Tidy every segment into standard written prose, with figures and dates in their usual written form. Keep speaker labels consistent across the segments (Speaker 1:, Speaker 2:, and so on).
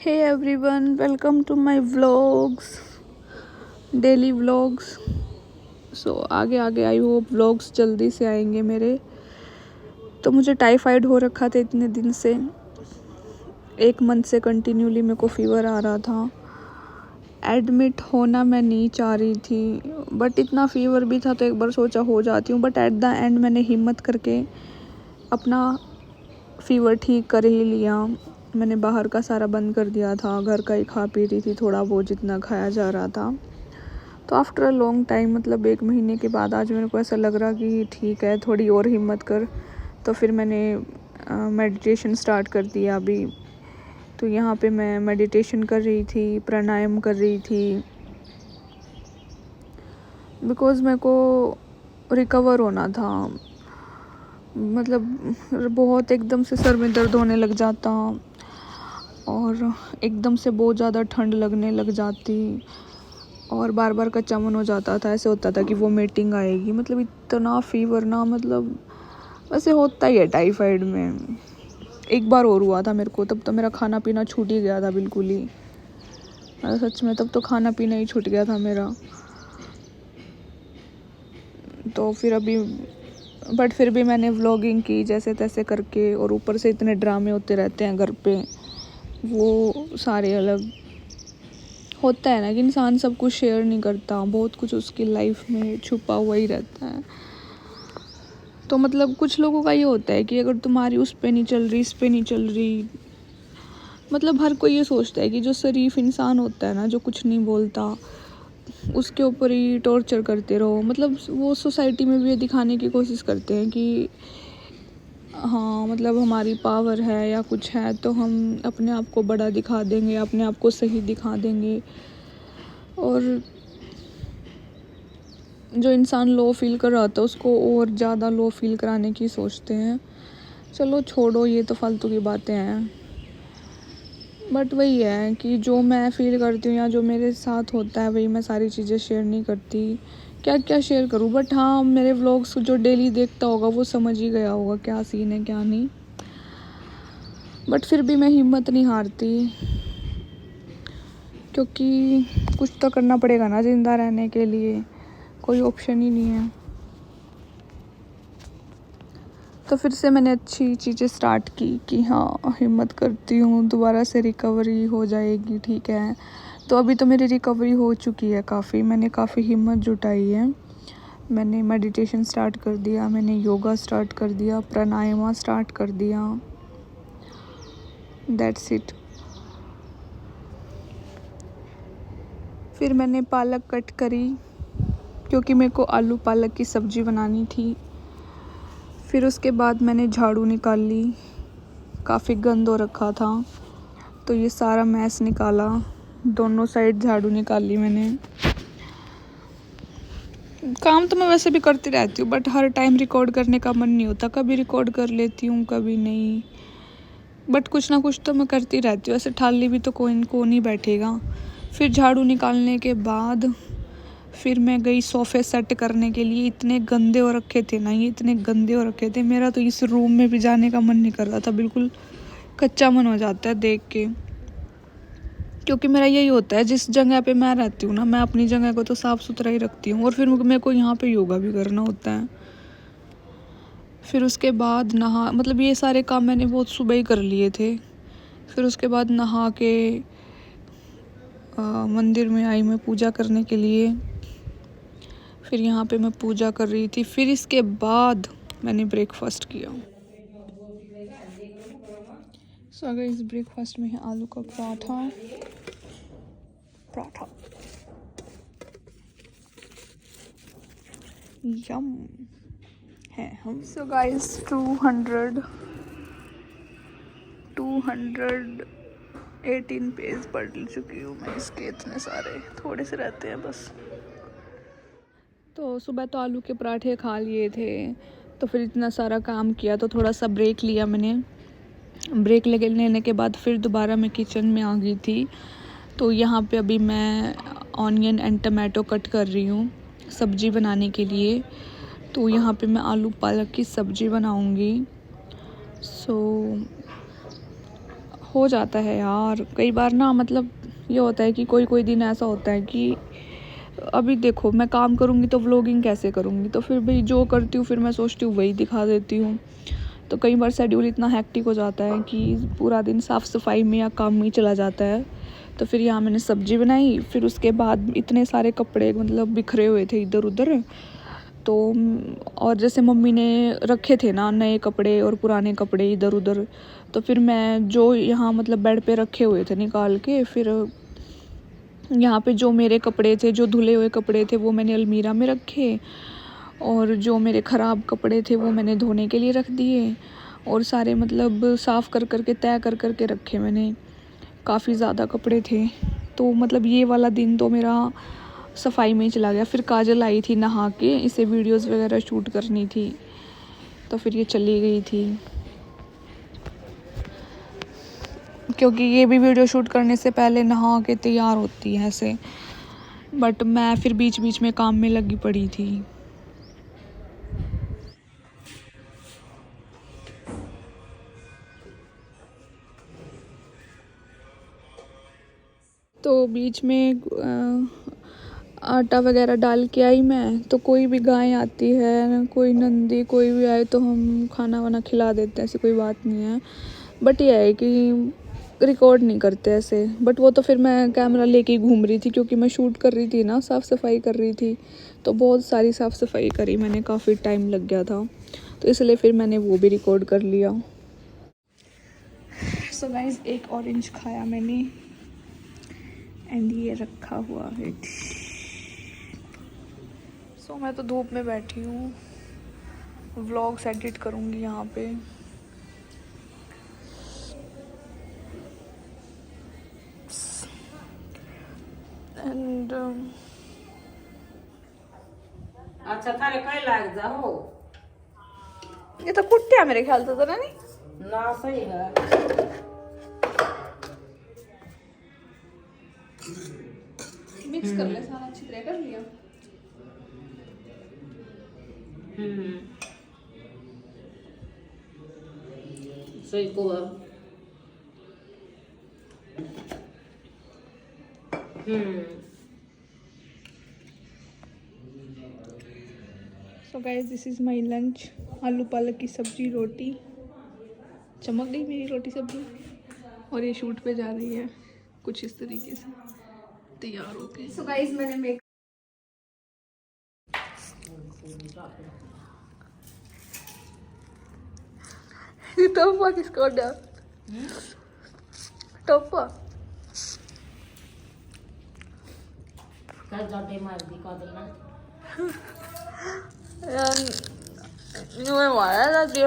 Speaker 1: Hey everyone, welcome to my vlogs, daily vlogs. So आगे आगे I hope vlogs जल्दी से आएंगे मेरे। तो मुझे टाइफाइड हो रखा था इतने दिन से, 1 मंथ से कंटिन्यूली मेरे को फीवर आ रहा था। एडमिट होना मैं नहीं चाह रही थी, बट इतना फीवर भी था तो एक बार सोचा हो जाती हूँ, बट एट द एंड मैंने हिम्मत करके अपना फीवर ठीक कर ही लिया। मैंने बाहर का सारा बंद कर दिया था, घर का ही खा पी रही थी थोड़ा बहुत जितना खाया जा रहा था। तो आफ्टर अ लॉन्ग टाइम, मतलब 1 महीने के बाद आज मेरे को ऐसा लग रहा कि ठीक है, थोड़ी और हिम्मत कर। तो फिर मैंने मेडिटेशन स्टार्ट कर दिया अभी। तो यहाँ पे मैं मेडिटेशन कर रही थी, प्राणायाम कर रही थी, बिकॉज़ मेरे को रिकवर होना था। मतलब बहुत एकदम से सर में दर्द होने लग जाता और एकदम से बहुत ज़्यादा ठंड लगने लग जाती और बार बार कच्चा मन हो जाता था। ऐसे होता था कि वो मीटिंग आएगी। मतलब इतना फीवर ना, मतलब वैसे होता ही है टाइफाइड में। एक बार और हुआ था मेरे को, तब तो मेरा खाना पीना छूट ही गया था बिल्कुल ही। सच में तब तो खाना पीना ही छूट गया था मेरा। तो फिर अभी, बट फिर भी मैंने व्लॉगिंग की जैसे तैसे करके, और ऊपर से इतने ड्रामे होते रहते हैं घर पे, वो सारे अलग। होता है ना कि इंसान सब कुछ शेयर नहीं करता, बहुत कुछ उसकी लाइफ में छुपा हुआ ही रहता है। तो मतलब कुछ लोगों का ये होता है कि अगर तुम्हारी उस पे नहीं चल रही, इस पे नहीं चल रही, मतलब हर कोई ये सोचता है कि जो शरीफ इंसान होता है ना, जो कुछ नहीं बोलता, उसके ऊपर ही टॉर्चर करते रहो। मतलब वो सोसाइटी में भी ये दिखाने की कोशिश करते हैं कि हाँ, मतलब हमारी पावर है या कुछ है तो हम अपने आप को बड़ा दिखा देंगे, अपने आप को सही दिखा देंगे। और जो इंसान लो फील कर रहा होता है उसको और ज़्यादा लो फील कराने की सोचते हैं। चलो छोड़ो, ये तो फालतू की बातें हैं। बट वही है कि जो मैं फ़ील करती हूँ या जो मेरे साथ होता है वही मैं सारी चीज़ें शेयर नहीं करती। क्या क्या शेयर करूँ, बट हाँ, मेरे व्लॉग्स जो डेली देखता होगा वो समझ ही गया होगा क्या सीन है क्या नहीं। बट फिर भी मैं हिम्मत नहीं हारती, क्योंकि कुछ तो करना पड़ेगा ना ज़िंदा रहने के लिए, कोई ऑप्शन ही नहीं है। तो फिर से मैंने अच्छी चीज़ें स्टार्ट की कि हाँ, हिम्मत करती हूँ, दोबारा से रिकवरी हो जाएगी, ठीक है। तो अभी तो मेरी रिकवरी हो चुकी है काफ़ी, मैंने काफ़ी हिम्मत जुटाई है। मैंने मेडिटेशन स्टार्ट कर दिया, मैंने योगा स्टार्ट कर दिया, प्राणायाम स्टार्ट कर दिया, दैट्स इट। फिर मैंने पालक कट करी क्योंकि मेरे को आलू पालक की सब्ज़ी बनानी थी। फिर उसके बाद मैंने झाड़ू निकाल ली, काफ़ी गंद हो रखा था तो ये सारा मैस निकाला, दोनों साइड झाड़ू निकाल ली मैंने। काम तो मैं वैसे भी करती रहती हूँ, बट हर टाइम रिकॉर्ड करने का मन नहीं होता। कभी रिकॉर्ड कर लेती हूँ, कभी नहीं, बट कुछ ना कुछ तो मैं करती रहती हूँ। ऐसे ठाली भी तो कौन ही बैठेगा। फिर झाड़ू निकालने के बाद फिर मैं गई सोफ़े सेट करने के लिए। इतने गंदे हो रखे थे ना, ये इतने गंदे हो रखे थे, मेरा तो इस रूम में भी जाने का मन नहीं कर रहा था। बिल्कुल कच्चा मन हो जाता है देख के, क्योंकि मेरा यही होता है, जिस जगह पे मैं रहती हूँ ना, मैं अपनी जगह को तो साफ़ सुथरा ही रखती हूँ, और फिर मेरे को यहाँ पे योगा भी करना होता है। फिर उसके बाद नहा, मतलब ये सारे काम मैंने बहुत सुबह ही कर लिए थे। फिर उसके बाद नहा के मंदिर में आई मैं पूजा करने के लिए। फिर यहाँ पे मैं पूजा कर रही थी। फिर इसके बाद मैंने ब्रेकफास्ट किया। सो अगर इस ब्रेकफास्ट में है आलू का पराठा पराठा यम है हम। सो गाइस 218 पेज पढ़ चुकी हूँ मैं इसके, इतने सारे थोड़े से रहते हैं बस। तो सुबह तो आलू के पराठे खा लिए थे, तो फिर इतना सारा काम किया तो थोड़ा सा ब्रेक लिया मैंने। ब्रेक लेने के बाद फिर दोबारा मैं किचन में आ गई थी। तो यहाँ पे अभी मैं ऑनियन एंड टमाटो कट कर रही हूँ सब्ज़ी बनाने के लिए। तो यहाँ पे मैं आलू पालक की सब्ज़ी बनाऊँगी। सो हो जाता है यार कई बार ना, मतलब ये होता है कि कोई कोई दिन ऐसा होता है कि अभी देखो मैं काम करूँगी तो व्लॉगिंग कैसे करूँगी, तो फिर भाई जो करती हूँ फिर मैं सोचती हूँ वही दिखा देती हूँ। तो कई बार शेड्यूल इतना हैक्टिक हो जाता है कि पूरा दिन साफ़ सफाई में या काम में ही चला जाता है। तो फिर यहाँ मैंने सब्ज़ी बनाई, फिर उसके बाद इतने सारे कपड़े मतलब बिखरे हुए थे इधर उधर। तो और जैसे मम्मी ने रखे थे ना नए कपड़े और पुराने कपड़े इधर उधर, तो फिर मैं जो यहाँ मतलब बेड पे रखे हुए थे निकाल के, फिर यहाँ पे जो मेरे कपड़े थे, जो धुले हुए कपड़े थे वो मैंने अलमीरा में रखे, और जो मेरे ख़राब कपड़े थे वो मैंने धोने के लिए रख दिए, और सारे मतलब साफ़ कर कर के तय कर कर के रखे मैंने। काफ़ी ज़्यादा कपड़े थे, तो मतलब ये वाला दिन तो मेरा सफाई में ही चला गया। फिर काजल आई थी नहा के, इसे वीडियोस वगैरह शूट करनी थी, तो फिर ये चली गई थी, क्योंकि ये भी वीडियो शूट करने से पहले नहा के तैयार होती है ऐसे। बट मैं फिर बीच बीच में काम में लगी पड़ी थी। तो बीच में आटा वगैरह डाल के आई मैं, तो कोई भी गाय आती है, कोई नंदी कोई भी आए तो हम खाना वाना खिला देते हैं, ऐसी कोई बात नहीं है। बट ये है कि रिकॉर्ड नहीं करते ऐसे। बट वो तो फिर मैं कैमरा लेके घूम रही थी, क्योंकि मैं शूट कर रही थी ना, साफ़ सफाई कर रही थी, तो बहुत सारी साफ़ सफाई करी मैंने, काफ़ी टाइम लग गया था, तो इसलिए फिर मैंने वो भी रिकॉर्ड कर लिया। सो गाइस एक ऑरेंज खाया मैंने, एंड ये रखा हुआ है। सो मैं तो धूप में बैठी हूँ, व्लॉग्स एडिट करूँगी यहाँ पे। एंड
Speaker 2: अच्छा थारे काय लाग जा हो
Speaker 1: ये तो कुट्टे है मेरे ख्याल से, तो ना नहीं
Speaker 2: ना सही है।
Speaker 1: मिक्स कर ले सारा, अच्छी तरह कर लिया।
Speaker 2: सही को
Speaker 1: so guys this is my lunch, आलू पालक की सब्जी रोटी। चमक गई मेरी रोटी सब्जी, और ये शूट पे जा रही है कुछ इस तरीके से तैयार होके। सो गाइस मैंने मेक ये टोपा किसको डा टोपा
Speaker 2: काय जाटे मार दी का देना
Speaker 1: मैं मारा जाती है।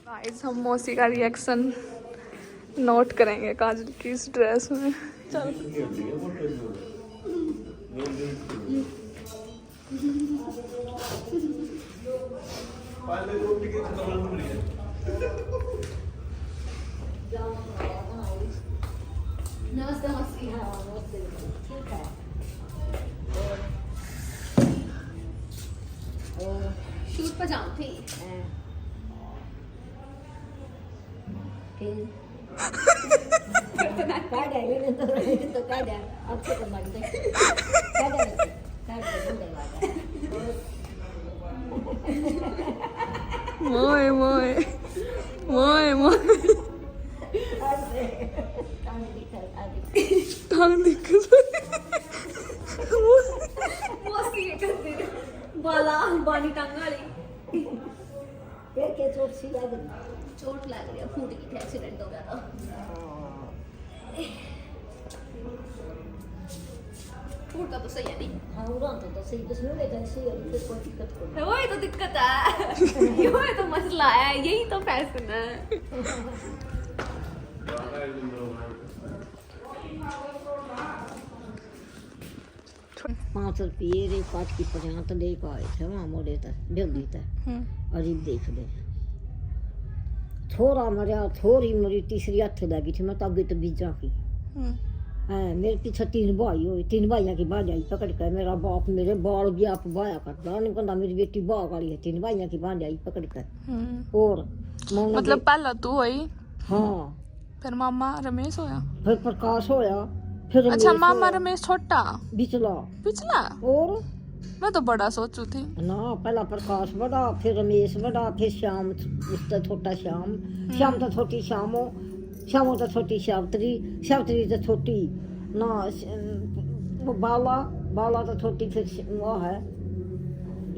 Speaker 1: गाइस हम मौसी का रिएक्शन नोट करेंगे काजल की इस ड्रेस में। चल
Speaker 2: नमस्ते मौसी। हाँ नमस्ते, ठीक है।
Speaker 1: शूट पर जाऊँ थी
Speaker 2: काय डायले तो काय द्या आपसे तो मार दे काय डायले काय
Speaker 1: मोय मोय मोय मोय टांग दिक्कत
Speaker 3: मौसी के करते बाला बानी टांग वाली
Speaker 2: फिर के चोट सी लग
Speaker 3: चोट लग गया, फूट गई थी, एक्सीडेंट हो गया था। फूटा तो सही है नहीं।
Speaker 2: हाँ उड़ा तो सही बस नहीं लेता सही है, फिर कोई दिक्कत कोई
Speaker 3: वही तो दिक्कत है वही तो मसला है, यही तो फैशन है।
Speaker 2: ₹5 रे 5 की 50 तो दे का आए थे वहाँ मोड़े तक जल्दी तक अजीब देख ले थोड़ा मरिया थोड़ी मरी तीसरी हथ लगी थी मैं तो अभी तो बीजा की हाँ, मेरे पीछे 3 भाई हुए, 3 भाइयों की भांजाई पकड़ कर मेरा बाप मेरे बाल भी आप बाया करता नहीं कहता मेरी बेटी बाग वाली है 3 भाइयों की भांजाई पकड़ कर और मौना
Speaker 1: मतलब पहला तू हुई,
Speaker 2: हाँ
Speaker 1: फिर मामा रमेश होया।
Speaker 2: फिर प्रकाश होया फिर
Speaker 1: अच्छा
Speaker 2: रमेश
Speaker 1: मामा
Speaker 2: होया,
Speaker 1: रमेश छोटा
Speaker 2: बिचला
Speaker 1: पिछला,
Speaker 2: और
Speaker 1: मैं तो बड़ा सोचू थी।
Speaker 2: ना पहला प्रकाश बड़ा फिर रमेश बड़ा फिर श्याम उसका छोटा श्याम श्याम तो छोटी श्यामो श्यामो तो छोटी श्यावतरी श्यावतरी तो छोटी ना वो बाला बाला तो छोटी फिर वो है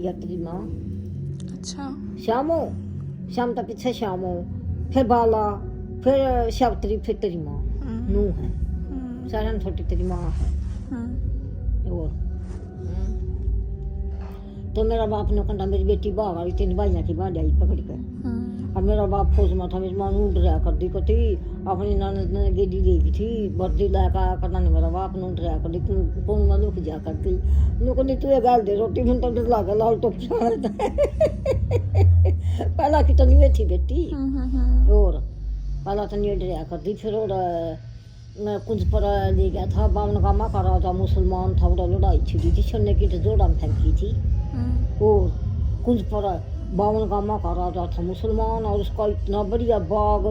Speaker 2: यात्री माँ
Speaker 1: अच्छा
Speaker 2: श्यामो श्याम तो पीछे श्यामो फिर बाला फिर श्यावतरी फिर तेरी माँ नू है सारा छोटी तेरी माँ है और तो मेरा बाप ने कहता मेरी बेटी बाग वाली 3 भाइयों की भांजाई पकड़ कर अब मेरा बाप फौज में था मेरी माँ ढूंढ रहा कर दी को थी अपनी ननद ने गेडी ले गई थी बर्दी लाकर आया करना नहीं मेरा बाप ढूंढ रहा कर दी कौन में लुक जा करती नु को तू गाल दे रोटी में तो डर लगा लाल टोप पहला की तो नहीं थी बेटी और पहला तो नहीं डरा कर दी फिर और मैं कुछ पर ले गया था बावन कामा कर रहा था मुसलमान था और लड़ाई छिड़ी थी छन्ने की तो जोड़ा में फेंकी थी और कुछ पर बावन कामा कर रहा था मुसलमान और उसका इतना बढ़िया बाग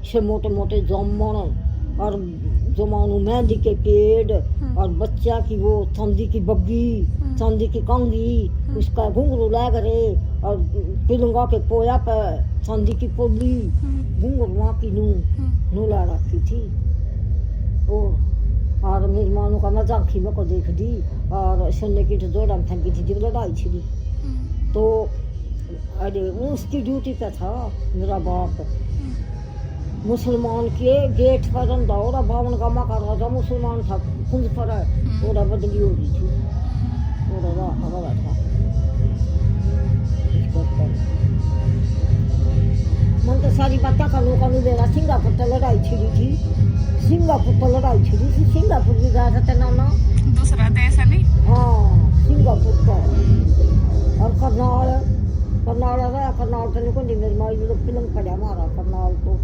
Speaker 2: से मोटे मोटे जामुन और जमानू मेहंदी के पेड़ और बच्चा की वो चांदी की बग्गी चांदी की कंघी उसका घुंघरू लग रहे और पिलंगा के पोया पे चांदी की पोली घुंघरुआ की नू ला रखी थी और मेरी मानू का मैं झांकी में को देख दी और सुनने की तो जोड़ा में फेंकी थी जब लड़ाई छिड़ी तो अरे उसकी ड्यूटी पे था मेरा बाप मुसलमान के गेट पर दौड़ा बावन कामा कर रहा था मुसलमान था कुंज पर और बदली हो गई थी और हवा था मन तो सारी बातें कानू कानू देना सिंगापुर तो लड़ाई छिड़ी थी सिंगापुर तो लड़ाई छिड़ी थी सिंगापुर भी गया था तेना
Speaker 1: दूसरा देश है नहीं।
Speaker 2: हाँ सिंगापुर का और करनाल रहा करनाल तो नहीं कोई मेरी माँ लोग पिलंग पड़ा मारा करनाल तो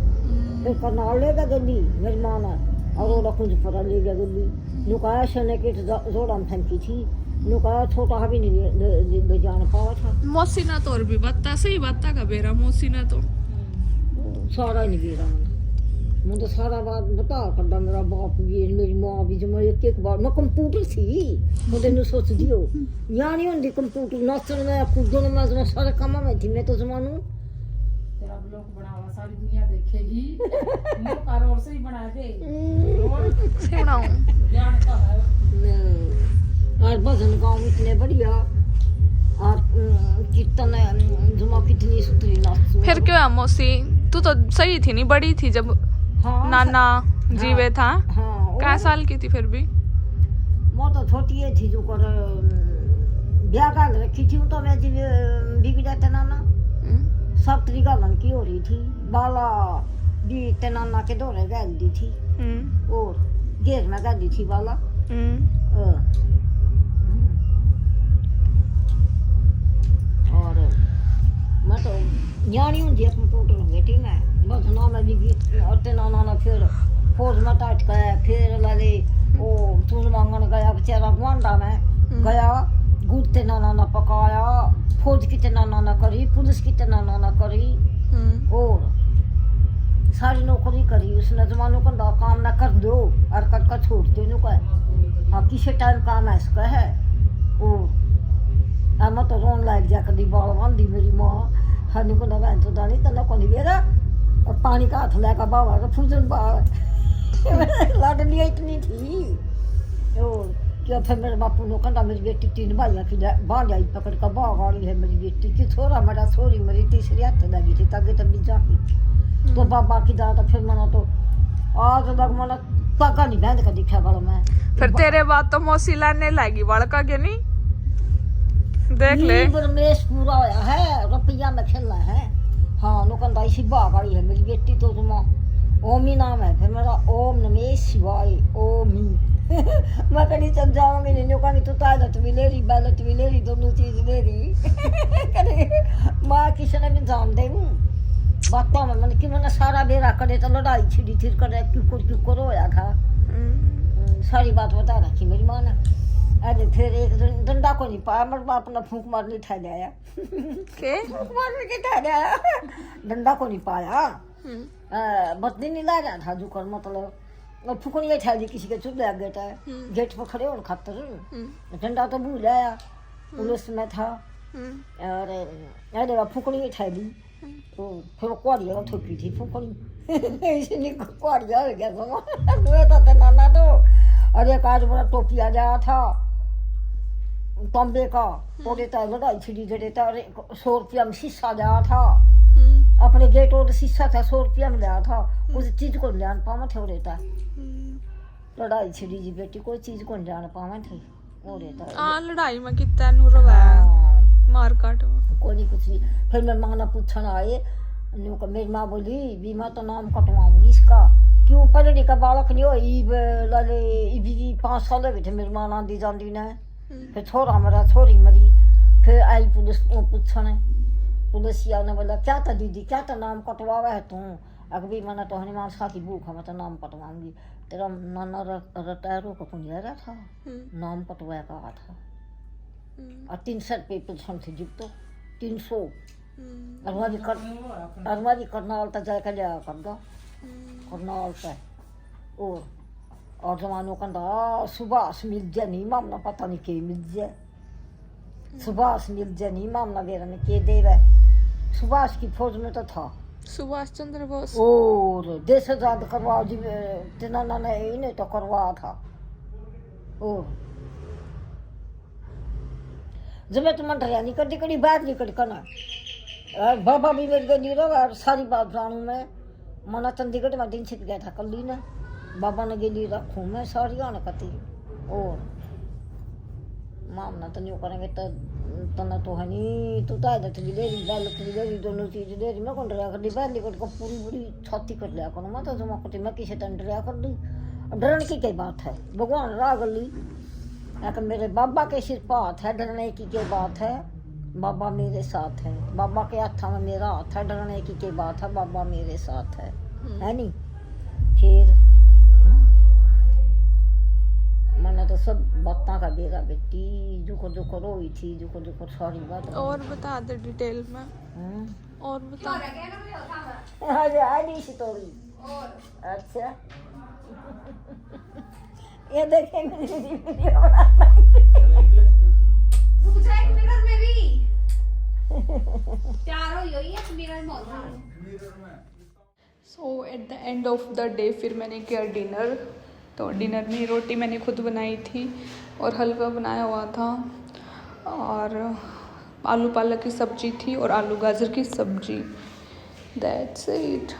Speaker 2: फिर करनाल ले गया गली मेरी माँ ने और वो कुछ पर ले गया गली नुकाया सोने की जोड़ा में फेंकी थी नुकाया छोटा भी नहीं ले जाना पावा था
Speaker 1: मौसी ना तो और भी बत्ता सही बत्ता का बेरा मौसी ना तो
Speaker 2: सारा नहीं गिरा मुझे सारा बात बता करदा मेरा बाप भी मेरी माँ भी जब मैं एक बार मैं कंप्यूटर थी मुझे न सोच दियो यहाँ नहीं होती कंप्यूटर नाचन में कूदन में जमा सारे काम में थी मैं तो जमानू
Speaker 4: तेरा ब्लॉग बनावा सारी दुनिया देखेगी मुंह कार और से ही बना दे और
Speaker 1: सुनाऊं
Speaker 4: ज्ञान का है
Speaker 2: और भजन गाँव इतने बढ़िया और कीर्तन जमा कितनी सुथरी नाच
Speaker 1: फिर क्यों है मौसी तू तो सही थी नहीं बड़ी थी जब नाना जीवे था
Speaker 2: हाँ
Speaker 1: क्या साल की थी फिर भी
Speaker 2: वो तो छोटी थी जो कर ब्याह कर रखी थी तो मैं जी बीबी जाते नाना सब तरीका मन की हो रही थी बाला भी ते नाना के दौरे गल दी थी और घेर में गल दी थी बाला और मैं तो न्याणी हूँ कंप्यूटर बेटी में बस नाना भी और ते नाना ने फिर फौज में टाइट गया फिर लाले वो चूल मांगन गया बेचारा गुआंडा में गया गुड़ ते नाना ने पकाया फौज की ते नाना ने करी पुलिस की ते नाना ने करी और सारी नौकरी करी उसने जमानों का काम ना कर दो और कर छोड़ दो नु का हाँ किसी टाइम काम है इसका है और मैं तो रोन लायक जाकर दी बाल बांधी मेरी माँ हनी को ना तो दानी तना को नहीं बेरा और पानी का हाथ लेकर बाबा तो फूजन बाल लाडलिया इतनी थी और क्या फिर मेरे बापू ने कहता मेरी बेटी 3 भाइयों की भांजाई पकड़ कर बाग वाली है मेरी बेटी की छोरा मेरा छोरी मेरी तीसरी हाथ लगी थी ताकि तब भी जाती तो बाबा की दादा फिर मना तो आज तक मना ताका नहीं बहन का दिखा गलो मैं
Speaker 1: फिर तेरे बाद तो मौसी लाने लगी बड़का के नहीं देख ले
Speaker 2: रमेश पूरा होया है रुपया में खेलना है हाँ नुकंदा इसी बाग वाली है मेरी बेटी तो तुम ओमी नाम है फिर मेरा ओम नमेश शिवाय ओमी मैं कहीं चल जाऊंगी नहीं कहूँगी तू ताजत भी ले रही बैलट भी ले रही दोनों चीज ले रही माँ किसी ने भी जान दे बातों में मैंने कि मैंने सारा बेरा करे तो लड़ाई छिड़ी थिर करे क्यों रोया था सारी बात बता रखी मेरी माँ ने। अरे फिर एक दिन डंडा को नहीं पाया, मेरे बाप ने फूंक मारने ठा आया,
Speaker 1: के
Speaker 2: फूंक मारने के ठा आया, डंडा को नहीं पाया। बत्ती नहीं ला रहा था जुकर, मतलब फूकनी ठा दी किसी के चुप लग गया था, गेट पर खड़े होने खातर। डंडा तो भूल आया, पुलिस में था, और अरे फूकनी ठा दी, तो फिर कुआरिया थोपी थी फूकनी, इसलिए कुआरिया हो गया तो नाना तो। और एक आज बड़ा टोपी आ गया था तांबे का, वो देता लड़ाई छिड़ी दे देता, और 100 रुपया में शीशा गया था, अपने गेट और शीशा था 100 रुपया में लिया था, उस चीज को जान पावा थे वो देता। लड़ाई छिड़ी जी बेटी, कोई चीज को जान पावा थे वो देता।
Speaker 1: लड़ाई में कितना नु रवाया मार काट में
Speaker 2: कोई कुछ नहीं। फिर मेरी माँ ने पूछन आए, मेरी माँ बोली भी मैं तो नाम कटवाऊंगी इसका, क्यों पढ़ने का बालक नहीं हो, लाले 5 साल हो गए थे मेरी माँ आंदी जाती ने। फिर छोरा मरा, छोरी मरी, फिर आई पुलिस पूछन, पुलिसिया ने बोला क्या था दीदी, क्या था नाम कटवावा है तू? अभी मैंने तो हनुमान शाह की भूख है, मैं तो नाम कटवाऊंगी। तेरा नाना रिटायरों को पुंजारा था, नाम कटवाया कहा था, और 300 रुपये पेंशन थे जिब तो 300। अरमाजी करनाल तक जाकर लिया कर दो, करनाल तक। और जमानों का सुभाष मिल जाए नहीं मामला, पता नहीं के मिल जाए, सुभाष मिल जाए नहीं मामला मेरा ने के दे रहा। सुभाष की फौज में तो था,
Speaker 1: सुभाष चंद्र बोस,
Speaker 2: और देश आजाद करवाओ जी, तिनाना ने इन्हें तो करवा था। ओ जब मैं तुम्हें डरिया नहीं करती, कड़ी बात नहीं करी करना। बाबा भी मेरी गली रहा, सारी बात जानू मैं। मना चंडीगढ़ में दिन छिप गया था कल ने, बाबा ने गेली रखूँ मैं सारी आने कती। और मामना तो नहीं करेंगे तो तना तो है नहीं, तू तो आदत भी ले रही, बालक भी ले रही, दोनों चीज ले रही। मैं कौन डरिया कर दी, बाहर निकल कर पूरी पूरी छाती कर लिया करूँ मैं तो, जमा करती मैं किसी तरह डरिया कर दी। डरने की क्या बात है, भगवान राह गली कि मेरे बाबा के सिर पर हाथ है, डरने की क्या बात है, बाबा मेरे साथ है, बाबा के हाथ में मेरा हाथ है, डरने की क्या बात है, बाबा मेरे साथ है नहीं। फिर मैंने तो सब बातों का बेरा बेटी, जुको रोई थी, जुको सारी बात।
Speaker 1: और बता दे डिटेल में, और बता।
Speaker 2: आई स्टोरी। अच्छा ये देखे मेरी वीडियो
Speaker 3: रुक जा एक मिनट में भी तैयार हो ही है मिरर मौजूद।
Speaker 1: So at the end of the day फिर मैंने किया डिनर। तो डिनर में रोटी मैंने खुद बनाई थी और हलवा बनाया हुआ था, और आलू पालक की सब्जी थी और आलू गाजर की सब्जी। That's it.